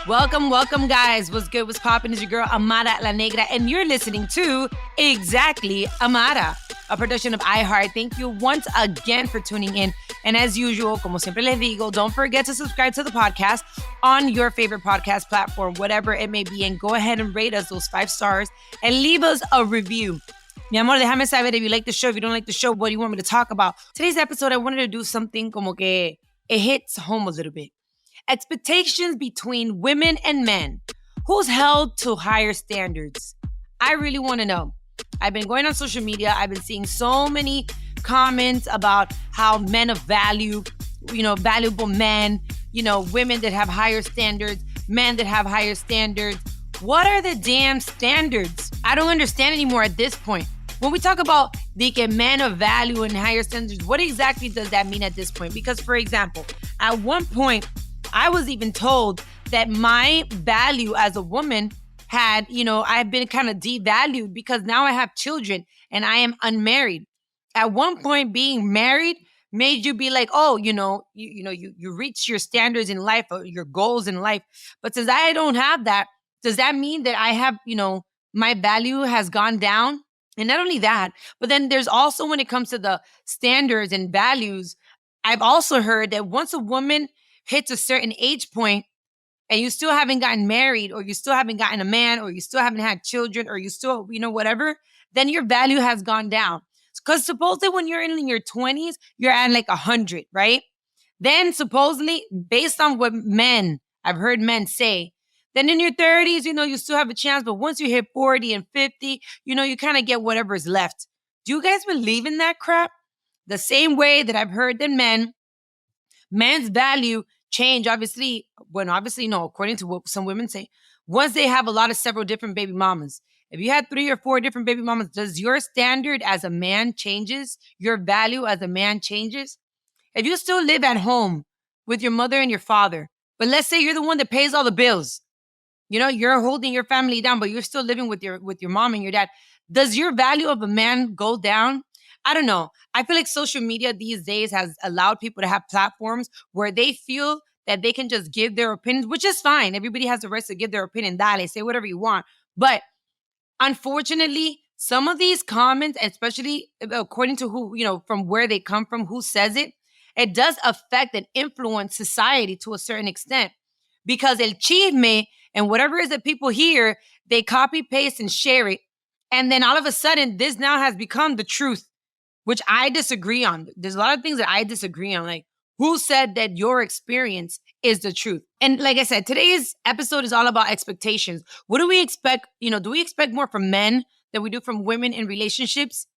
Welcome, guys. What's good? What's poppin'? Is your girl Amara la Negra, and you're listening to Exactly Amara, a production of iHeart. Thank you once again for tuning in. And as usual, como siempre les digo, don't forget to subscribe to the podcast on your favorite podcast platform, whatever it may be, and go ahead and rate us those 5 stars and leave us a review. Mi amor, déjame saber if you like the show. If you don't like the show, what do you want me to talk about? Today's episode, I wanted to do something como que it hits home a little bit. Expectations between women and men. Who's held to higher standards? I really want to know. I've been going on social media. I've been seeing so many comments about how men of value, valuable men, women that have higher standards, men that have higher standards. What are the damn standards? I don't understand anymore at this point. When we talk about the men of value and higher standards, what exactly does that mean at this point? Because, for example, at one point, I was even told that my value as a woman had, I've been kind of devalued because now I have children and I am unmarried. At one point, being married made you be like, oh, you reach your standards in life or your goals in life. But since I don't have that, does that mean that I have, my value has gone down? And not only that, but then there's also when it comes to the standards and values, I've also heard that once a woman hits a certain age point and you still haven't gotten married or you still haven't gotten a man or you still haven't had children or you still, whatever, then your value has gone down. Because supposedly when you're in your 20s, you're at like 100, right? Then supposedly based on what I've heard men say, then in your 30s, you still have a chance. But once you hit 40 and 50, you kind of get whatever is left. Do you guys believe in that crap? The same way that I've heard that men's value change, obviously, no, according to what some women say, once they have several different baby mamas. If you had 3 or 4 different baby mamas, does your standard as a man changes? Your value as a man changes? If you still live at home with your mother and your father, but let's say you're the one that pays all the bills, you're holding your family down, but you're still living with your mom and your dad, does your value of a man go down? I don't know. I feel like social media these days has allowed people to have platforms where they feel that they can just give their opinions, which is fine. Everybody has the right to give their opinion. Dale, say whatever you want. But unfortunately, some of these comments, especially according to who, from where they come from, who says it, it does affect and influence society to a certain extent. Because el chisme and whatever it is that people hear, they copy, paste, and share it. And then all of a sudden, this now has become the truth, which I disagree on. There's a lot of things that I disagree on. Like, who said that your experience is the truth? And like I said, today's episode is all about expectations. What do we expect? Do we expect more from men than we do from women in relationships?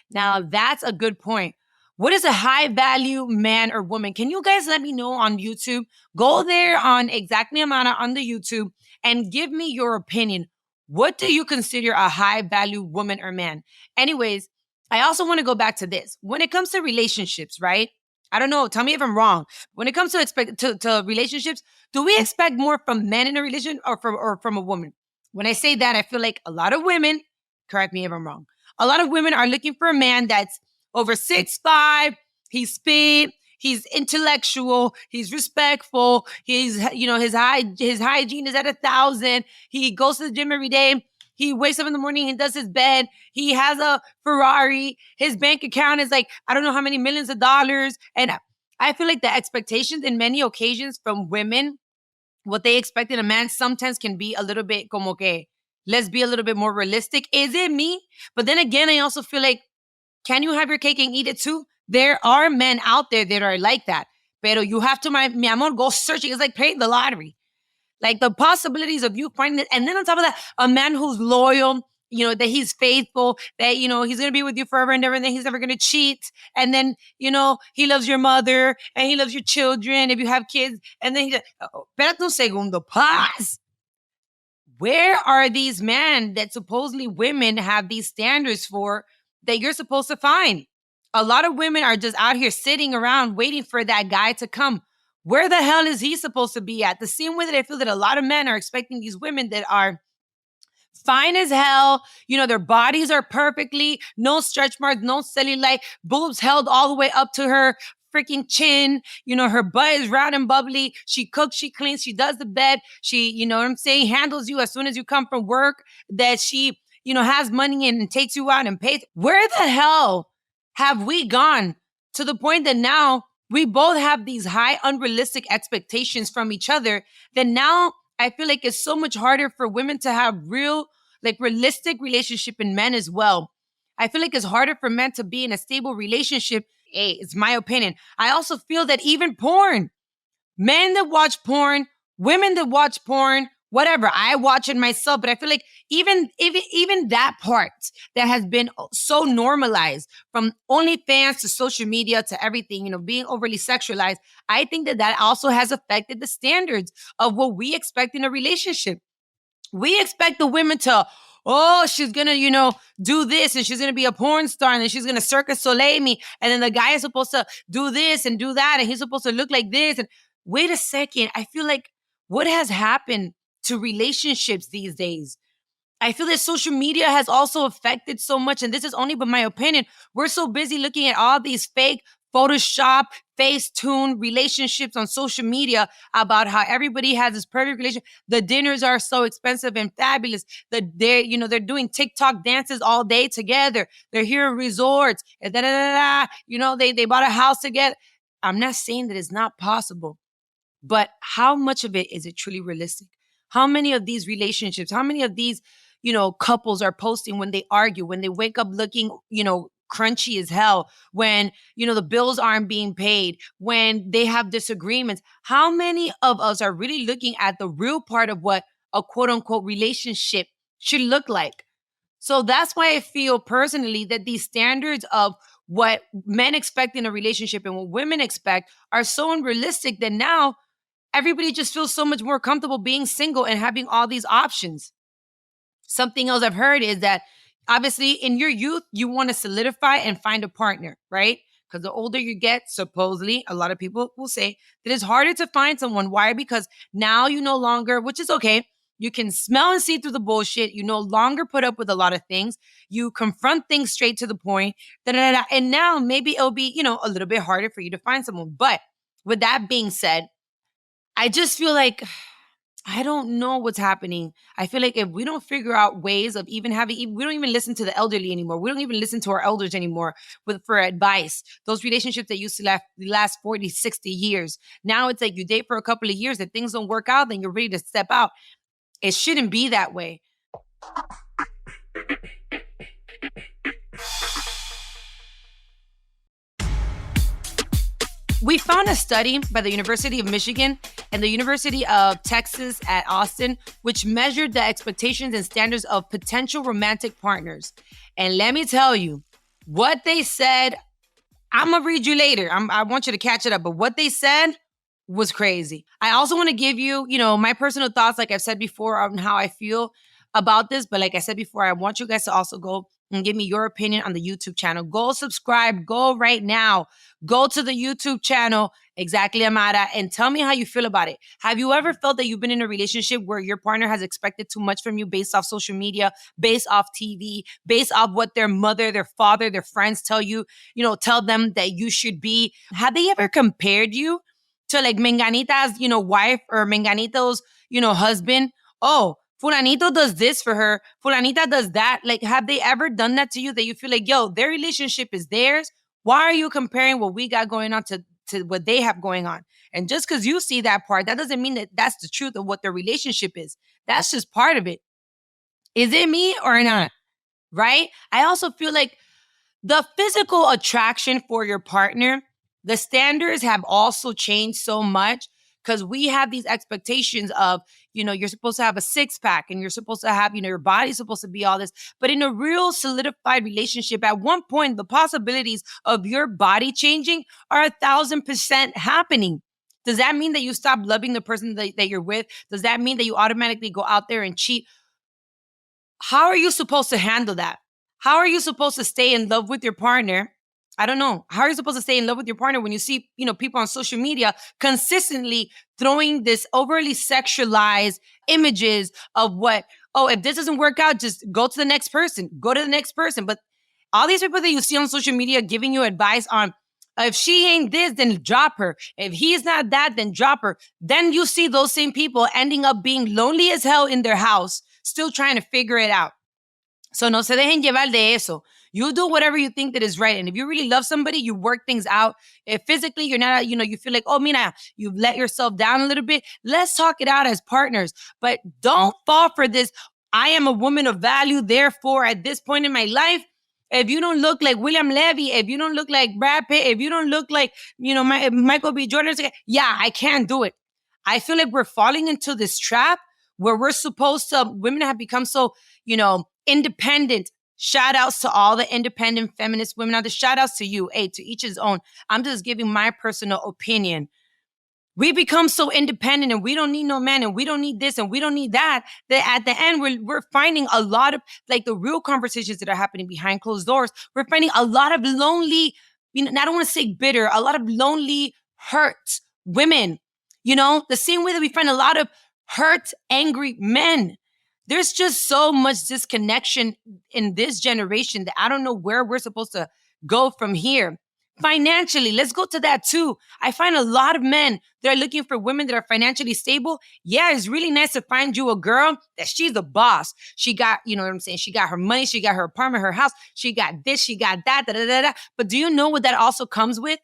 Now, that's a good point. What is a high value man or woman? Can you guys let me know on YouTube? Go there on Exactly Amara on the YouTube and give me your opinion. What do you consider a high value woman or man? Anyways, I also want to go back to this. When it comes to relationships, right? I don't know. Tell me if I'm wrong. When it comes to relationships, do we expect more from men in a relationship or from a woman? When I say that, I feel like a lot of women, correct me if I'm wrong, a lot of women are looking for a man that's over 6'5", he's fit, he's intellectual, he's respectful, he's, his hygiene is at 1,000, he goes to the gym every day. He wakes up in the morning and does his bed. He has a Ferrari. His bank account is like, I don't know how many millions of dollars. And I feel like the expectations in many occasions from women, what they expect in a man sometimes can be a little bit como que, let's be a little bit more realistic. Is it me? But then again, I also feel like, can you have your cake and eat it too? There are men out there that are like that. Pero you have to, mi amor, go searching. It's like paying the lottery. Like the possibilities of you finding it. And then on top of that, a man who's loyal, that he's faithful, that, he's going to be with you forever and ever, and then he's never going to cheat. And then, he loves your mother and he loves your children if you have kids. And then espérate un segundo, paz. Where are these men that supposedly women have these standards for that you're supposed to find? A lot of women are just out here sitting around waiting for that guy to come. Where the hell is he supposed to be at? The same way that I feel that a lot of men are expecting these women that are fine as hell. Their bodies are perfectly, no stretch marks, no cellulite, boobs held all the way up to her freaking chin. Her butt is round and bubbly. She cooks, she cleans, she does the bed. She, you know what I'm saying, handles you as soon as you come from work. That she, has money and takes you out and pays. Where the hell have we gone to the point that now we both have these high unrealistic expectations from each other that now I feel like it's so much harder for women to have real, like realistic relationship in men as well. I feel like it's harder for men to be in a stable relationship. Hey, it's my opinion. I also feel that even porn, men that watch porn, women that watch porn, whatever, I watch it myself, but I feel like even that part that has been so normalized, from OnlyFans to social media to everything, being overly sexualized, I think that also has affected the standards of what we expect in a relationship. We expect the women to, she's gonna, do this, and she's gonna be a porn star, and then she's gonna Cirque du Soleil me, and then the guy is supposed to do this and do that, and he's supposed to look like this. And wait a second, I feel like what has happened to relationships these days? I feel that social media has also affected so much, and this is only but my opinion. We're so busy looking at all these fake Photoshop, Facetune relationships on social media about how everybody has this perfect relationship. The dinners are so expensive and fabulous. They're doing TikTok dances all day together. They're here at resorts. They bought a house together. I'm not saying that it's not possible, but how much of it is it truly realistic? How many of these relationships, how many of these, couples are posting when they argue, when they wake up looking, crunchy as hell, when, the bills aren't being paid, when they have disagreements? How many of us are really looking at the real part of what a quote unquote relationship should look like? So that's why I feel personally that these standards of what men expect in a relationship and what women expect are so unrealistic that now everybody just feels so much more comfortable being single and having all these options. Something else I've heard is that obviously in your youth, you want to solidify and find a partner, right? Because the older you get, supposedly, a lot of people will say that it's harder to find someone. Why? Because now you no longer, which is okay, you can smell and see through the bullshit. You no longer put up with a lot of things. You confront things straight to the point. And now maybe it'll be, a little bit harder for you to find someone. But with that being said, I just feel like I don't know what's happening. I feel like if we don't figure out ways of even having, we don't even listen to the elderly anymore. We don't even listen to our elders anymore for advice. Those relationships that used to last 40, 60 years. Now it's like you date for a couple of years. If things don't work out, then you're ready to step out. It shouldn't be that way. We found a study by the University of Michigan and the University of Texas at Austin, which measured the expectations and standards of potential romantic partners. And let me tell you, what they said, I'm going to read you later. I want you to catch it up. But what they said was crazy. I also want to give you, my personal thoughts, like I've said before, on how I feel about this. But like I said before, I want you guys to also go and give me your opinion on the YouTube channel. Go subscribe. Go right now. Go to the YouTube channel, Exactly Amara, and tell me how you feel about it. Have you ever felt that you've been in a relationship where your partner has expected too much from you based off social media, based off TV, based off what their mother, their father, their friends tell you, tell them that you should be? Have they ever compared you to like Menganita's, wife, or Menganito's, husband? Oh, Fulanito does this for her. Fulanita does that. Like, have they ever done that to you that you feel like, their relationship is theirs? Why are you comparing what we got going on to what they have going on? And just because you see that part, that doesn't mean that that's the truth of what their relationship is. That's just part of it. Is it me or not? Right? I also feel like the physical attraction for your partner, the standards have also changed so much, because we have these expectations of, you're supposed to have a six-pack and you're supposed to have, your body's supposed to be all this. But in a real solidified relationship, at one point, the possibilities of your body changing are 1,000% happening. Does that mean that you stop loving the person that you're with? Does that mean that you automatically go out there and cheat? How are you supposed to handle that? How are you supposed to stay in love with your partner? I don't know. How are you supposed to stay in love with your partner when you see, people on social media consistently throwing this overly sexualized images of what, if this doesn't work out, just go to the next person, go to the next person. But all these people that you see on social media giving you advice on If she ain't this, then drop her. If he's not that, then drop her. Then you see those same people ending up being lonely as hell in their house, still trying to figure it out. So no se dejen llevar de eso. You do whatever you think that is right. And if you really love somebody, you work things out. If physically you're not, you feel like, oh, mira, you've let yourself down a little bit. Let's talk it out as partners. But don't fall for this. I am a woman of value. Therefore, at this point in my life, if you don't look like William Levy, if you don't look like Brad Pitt, if you don't look like, Michael B. Jordan, yeah, I can't do it. I feel like we're falling into this trap where we're supposed to, women have become so, independent. Shout outs to all the independent feminist women out there. Shout outs to you. Hey, to each his own. I'm just giving my personal opinion. We become so independent and we don't need no man and we don't need this and we don't need that at the end, we're finding a lot of like the real conversations that are happening behind closed doors. We're finding a lot of lonely, I don't want to say bitter, a lot of lonely, hurt women, the same way that we find a lot of hurt, angry men. There's just so much disconnection in this generation that I don't know where we're supposed to go from here. Financially, let's go to that too. I find a lot of men that are looking for women that are financially stable. Yeah, it's really nice to find you a girl that she's a boss. She got, she got her money, she got her apartment, her house, she got this, she got that, da, da, da, da. But do you know what that also comes with?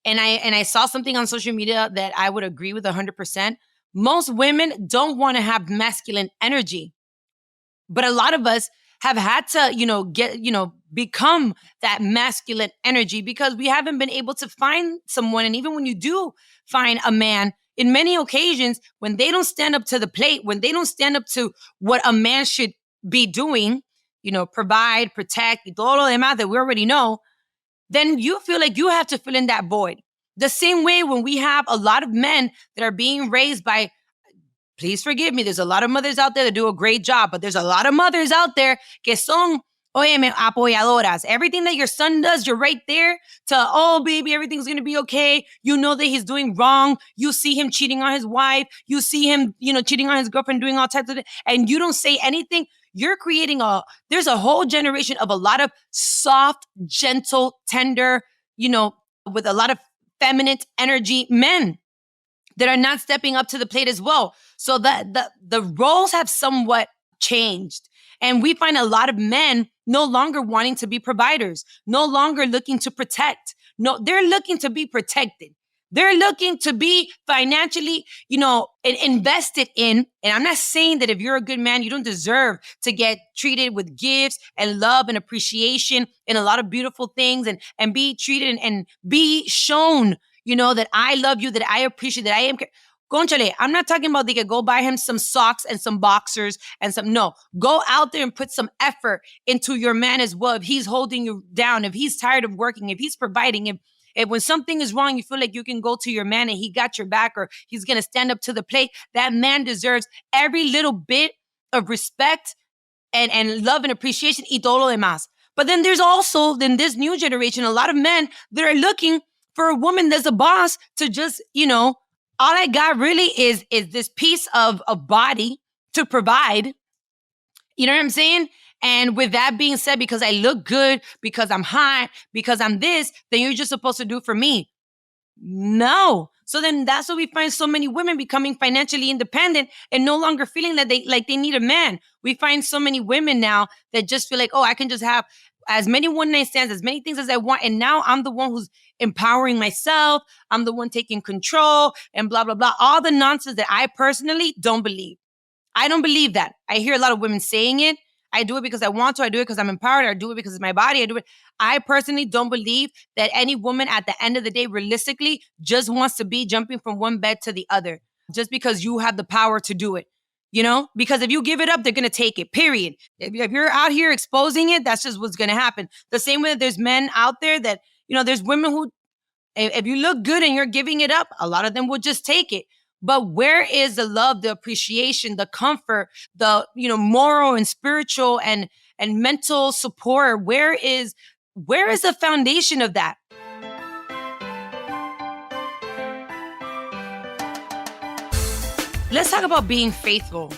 And I saw something on social media that I would agree with 100%. Most women don't want to have masculine energy. But a lot of us have had to, become that masculine energy because we haven't been able to find someone. And even when you do find a man, in many occasions, when they don't stand up to the plate, when they don't stand up to what a man should be doing, provide, protect, todo lo demás that we already know, then you feel like you have to fill in that void. The same way when we have a lot of men that are being raised by, please forgive me, there's a lot of mothers out there that do a great job, but there's a lot of mothers out there que son, apoyadoras. Everything that your son does, you're right there to, oh, baby, everything's going to be okay. You know that he's doing wrong. You see him cheating on his wife. You see him, cheating on his girlfriend, doing all types of things, and you don't say anything. You're creating there's a whole generation of a lot of soft, gentle, tender, with a lot of feminine energy men that are not stepping up to the plate as well. So the roles have somewhat changed. And we find a lot of men no longer wanting to be providers, no longer looking to protect. No, they're looking to be protected. They're looking to be financially, invested in. And I'm not saying that if you're a good man, you don't deserve to get treated with gifts and love and appreciation and a lot of beautiful things and be treated and be shown, that I love you, that I appreciate, that I am. Conchale, I'm not talking about they could go buy him some socks and some boxers and no, go out there and put some effort into your man as well. If he's holding you down, if he's tired of working, if he's providing, if when something is wrong, you feel like you can go to your man and he got your back or he's going to stand up to the plate, that man deserves every little bit of respect and love and appreciation y todo lo demás. But then there's also, in this new generation, a lot of men that are looking for a woman that's a boss to just, all I got really is this piece of body to provide. You know what I'm saying? And with that being said, because I look good, because I'm hot, because I'm this, then you're just supposed to do for me. No. So then that's why we find so many women becoming financially independent and no longer feeling that they need a man. We find so many women now that just feel like, oh, I can just have as many one-night stands, as many things as I want. And now I'm the one who's empowering myself. I'm the one taking control and blah, blah, blah. All the nonsense that I personally don't believe. I don't believe that. I hear a lot of women saying it. I do it because I want to. I do it because I'm empowered. I do it because it's my body. I do it. I personally don't believe that any woman at the end of the day, realistically, just wants to be jumping from one bed to the other just because you have the power to do it. Because if you give it up, they're going to take it, period. If you're out here exposing it, that's just what's going to happen. The same way that there's men out there that, there's women who, if you look good and you're giving it up, a lot of them will just take it. But where is the love, the appreciation, the comfort, the, moral and spiritual and mental support? Where is the foundation of that? Let's talk about being faithful.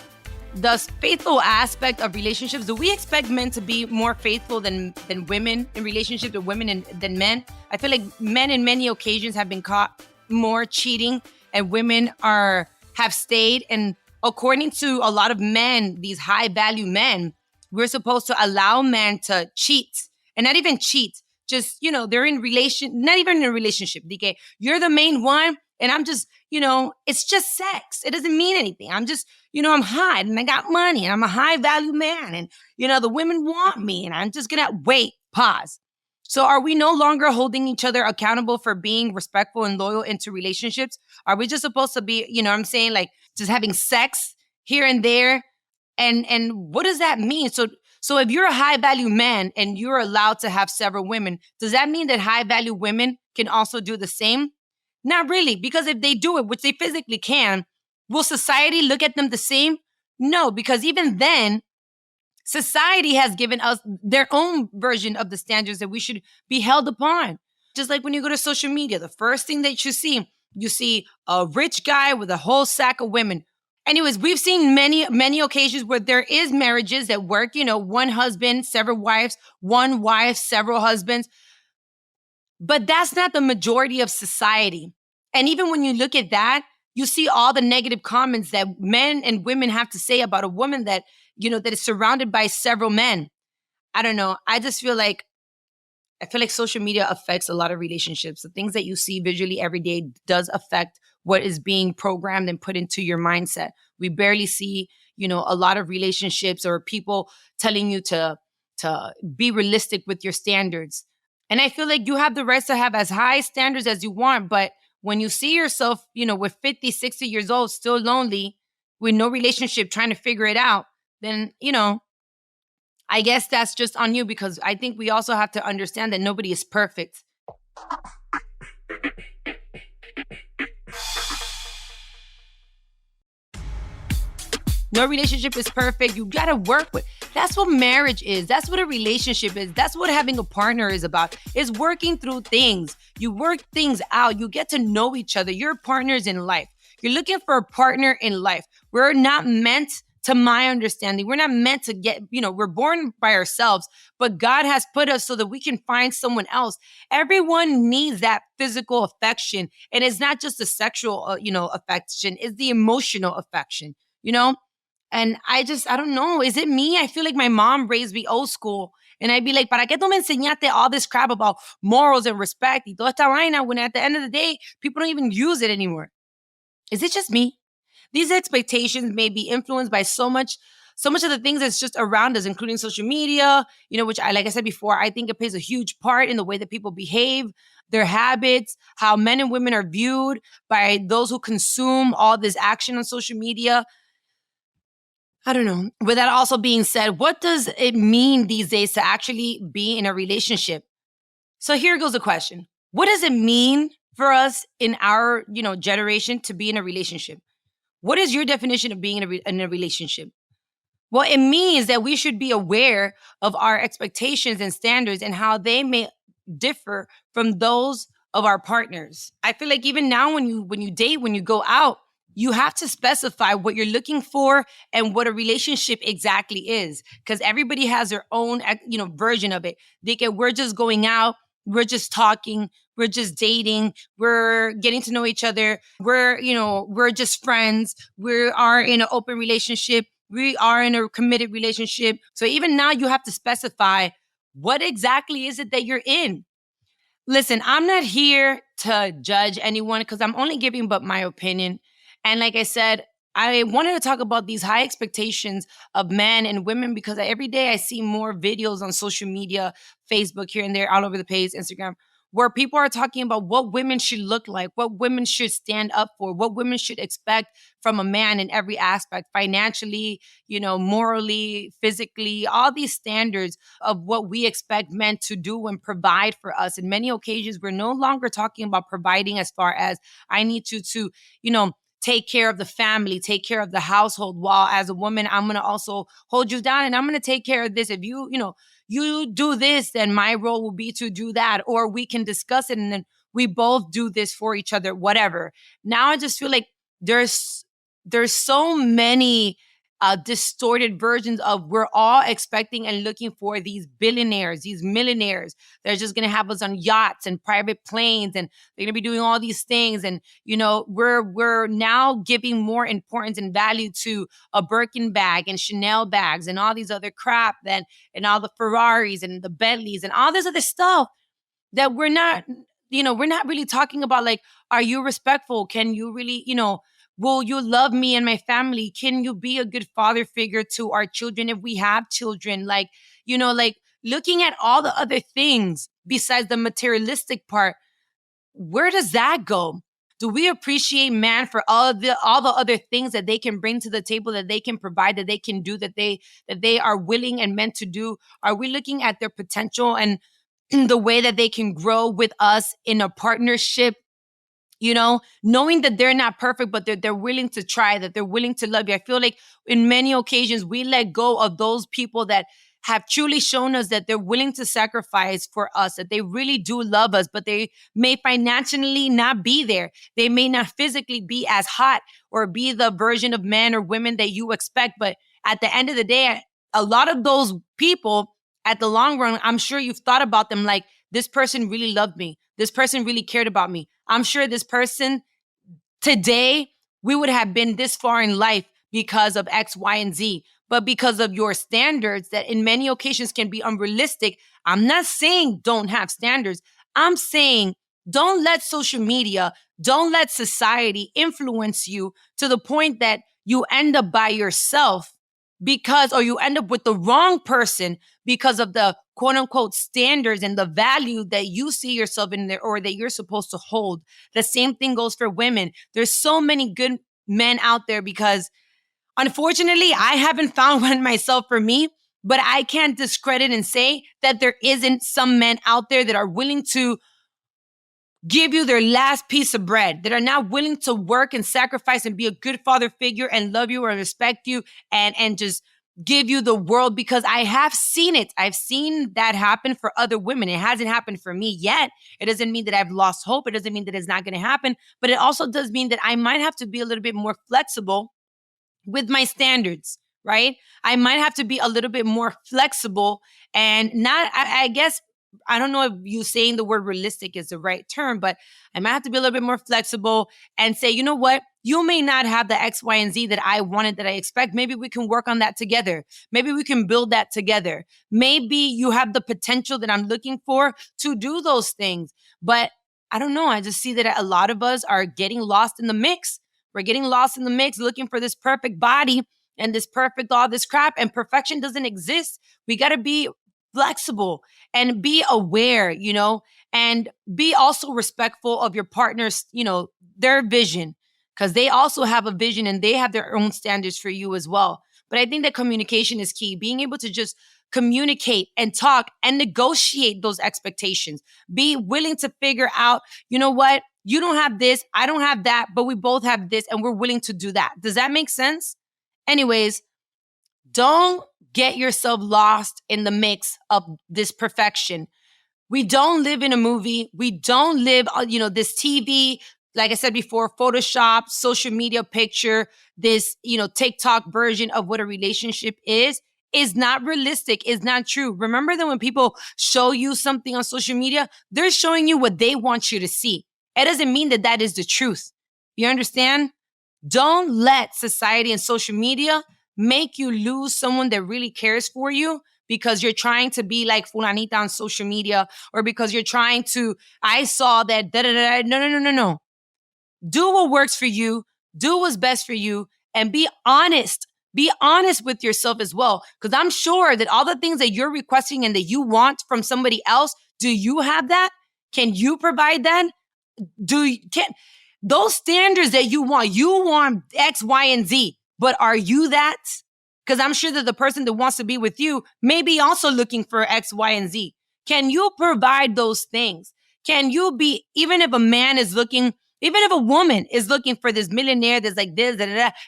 The faithful aspect of relationships. Do we expect men to be more faithful than women in relationships with women than men? I feel like men in many occasions have been caught more cheating, and women have stayed. And according to a lot of men, these high value men, we're supposed to allow men to cheat, and not even cheat. Just, they're not even in a relationship. DK, you're the main one, and I'm just, it's just sex. It doesn't mean anything. I'm just, I'm hot and I got money and I'm a high value man, and, the women want me, and I'm just gonna wait, pause. So are we no longer holding each other accountable for being respectful and loyal into relationships? Are we just supposed to be, what I'm saying, like just having sex here and there? And what does that mean? So if you're a high value man and you're allowed to have several women, does that mean that high value women can also do the same? Not really, because if they do it, which they physically can, will society look at them the same? No, because even then, society has given us their own version of the standards that we should be held upon. Just like when you go to social media, the first thing that you see a rich guy with a whole sack of women. Anyways, we've seen many occasions where there is marriages that work, one husband, several wives, one wife, several husbands. But that's not the majority of society. And even when you look at that, you see all the negative comments that men and women have to say about a woman that, that is surrounded by several men. I don't know. I feel like social media affects a lot of relationships. The things that you see visually every day does affect what is being programmed and put into your mindset. We barely see, a lot of relationships or people telling you to be realistic with your standards. And I feel like you have the right to have as high standards as you want. But when you see yourself, with 50, 60 years old, still lonely, with no relationship, trying to figure it out, then, I guess that's just on you, because I think we also have to understand that nobody is perfect. No relationship is perfect. You got to work with. That's what marriage is. That's what a relationship is. That's what having a partner is about. Is working through things. You work things out. You get to know each other. You're partners in life. You're looking for a partner in life. We're not meant, to my understanding, we're not meant to get, we're born by ourselves, but God has put us so that we can find someone else. Everyone needs that physical affection. And it's not just the sexual, affection. It's the emotional affection, And I don't know. Is it me? I feel like my mom raised me old school. And I'd be like, ¿para qué tú me enseñaste all this crap about morals and respect y toda esta vaina when at the end of the day, people don't even use it anymore? Is it just me? These expectations may be influenced by so much of the things that's just around us, including social media, which like I said before, I think it plays a huge part in the way that people behave, their habits, how men and women are viewed by those who consume all this action on social media. I don't know. With that also being said, what does it mean these days to actually be in a relationship? So here goes the question. What does it mean for us in our, generation to be in a relationship? What is your definition of being in a relationship? Well, it means that we should be aware of our expectations and standards and how they may differ from those of our partners. I feel like even now when you date, when you go out, you have to specify what you're looking for and what a relationship exactly is, because everybody has their own, version of it. We're just going out, we're just talking, we're just dating, we're getting to know each other, we're just friends, we are in an open relationship, we are in a committed relationship. So even now you have to specify what exactly is it that you're in. Listen, I'm not here to judge anyone because I'm only giving but my opinion. And like I said, I wanted to talk about these high expectations of men and women because every day I see more videos on social media, Facebook here and there, all over the page, Instagram, where people are talking about what women should look like, what women should stand up for, what women should expect from a man in every aspect, financially, morally, physically, all these standards of what we expect men to do and provide for us. In many occasions, we're no longer talking about providing as far as I need you to, take care of the family, take care of the household, while as a woman, I'm going to also hold you down and I'm going to take care of this. If you do this, then my role will be to do that, or we can discuss it and then we both do this for each other, whatever. Now I just feel like there's so many distorted versions of we're all expecting and looking for these billionaires, these millionaires. They're just going to have us on yachts and private planes, and they're going to be doing all these things. And, we're now giving more importance and value to a Birkin bag and Chanel bags and all these other crap and all the Ferraris and the Bentleys and all this other stuff that we're not really talking about. Like, are you respectful? Can you really, will you love me and my family? Can you be a good father figure to our children if we have children? Like, like looking at all the other things besides the materialistic part, where does that go? Do we appreciate man for all the other things that they can bring to the table, that they can provide, that they can do, that they are willing and meant to do? Are we looking at their potential and the way that they can grow with us in a partnership, knowing that they're not perfect, but they're willing to try, that they're willing to love you? I feel like in many occasions we let go of those people that have truly shown us that they're willing to sacrifice for us, that they really do love us, but they may financially not be there. They may not physically be as hot or be the version of men or women that you expect. But at the end of the day, a lot of those people, at the long run, I'm sure you've thought about them like, this person really loved me. This person really cared about me. I'm sure this person today, we would have been this far in life because of X, Y, and Z. But because of your standards that in many occasions can be unrealistic, I'm not saying don't have standards. I'm saying don't let social media, don't let society influence you to the point that you end up by yourself or you end up with the wrong person because of the quote unquote standards and the value that you see yourself in there or that you're supposed to hold. The same thing goes for women. There's so many good men out there because unfortunately, I haven't found one myself for me, but I can't discredit and say that there isn't some men out there that are willing to give you their last piece of bread, that are not willing to work and sacrifice and be a good father figure and love you or respect you and just give you the world, because I have seen it. I've seen that happen for other women. It hasn't happened for me yet. It doesn't mean that I've lost hope. It doesn't mean that it's not going to happen, but it also does mean that I might have to be a little bit more flexible with my standards, right? I might have to be a little bit more flexible and not, I guess, I don't know if you saying the word realistic is the right term, but I might have to be a little bit more flexible and say, you know what? You may not have the X, Y, and Z that I wanted, that I expect. Maybe we can work on that together. Maybe we can build that together. Maybe you have the potential that I'm looking for to do those things. But I don't know. I just see that a lot of us are getting lost in the mix. We're getting lost in the mix, looking for this perfect body and this perfect, all this crap, and perfection doesn't exist. We got to be flexible and be aware, and be also respectful of your partner's, their vision, because they also have a vision and they have their own standards for you as well. But I think that communication is key. Being able to just communicate and talk and negotiate those expectations. Be willing to figure out, you know what? You don't have this, I don't have that, but we both have this and we're willing to do that. Does that make sense? Anyways, don't get yourself lost in the mix of this perfection. We don't live in a movie. We don't live, this TV, like I said before, Photoshop, social media picture, this, TikTok version of what a relationship is not realistic, is not true. Remember that when people show you something on social media, they're showing you what they want you to see. It doesn't mean that that is the truth. You understand? Don't let society and social media make you lose someone that really cares for you because you're trying to be like fulanita on social media, or because you're trying to, I saw that, da-da-da. No. Do what works for you. Do what's best for you, and be honest. Be honest with yourself as well. Because I'm sure that all the things that you're requesting and that you want from somebody else, do you have that? Can you provide that? Those standards that you want X, Y, and Z, but are you that? Because I'm sure that the person that wants to be with you may be also looking for X, Y, and Z. Can you provide those things? Can you be, even if a woman is looking for this millionaire that's like this,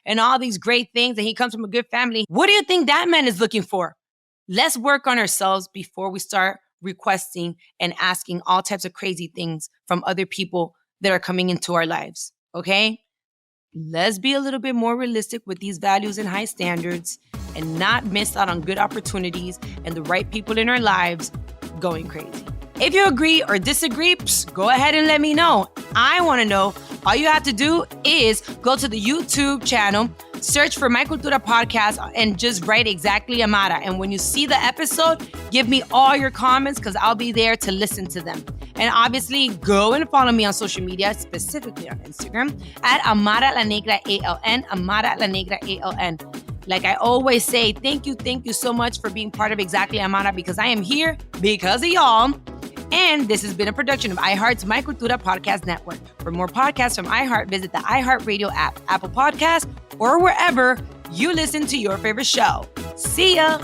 and all these great things, and he comes from a good family, what do you think that man is looking for? Let's work on ourselves before we start requesting and asking all types of crazy things from other people that are coming into our lives, okay? Let's be a little bit more realistic with these values and high standards and not miss out on good opportunities and the right people in our lives going crazy. If you agree or disagree, go ahead and let me know. I want to know. All you have to do is go to the YouTube channel, search for My Cultura podcast, and just write exactly Amara. And when you see the episode, give me all your comments because I'll be there to listen to them. And obviously, go and follow me on social media, specifically on Instagram, at Amara La Negra ALN, Amara La Negra ALN. Like I always say, thank you so much for being part of Exactly Amara, because I am here because of y'all. And this has been a production of iHeart's My Cultura Podcast Network. For more podcasts from iHeart, visit the iHeartRadio app, Apple Podcasts, or wherever you listen to your favorite show. See ya!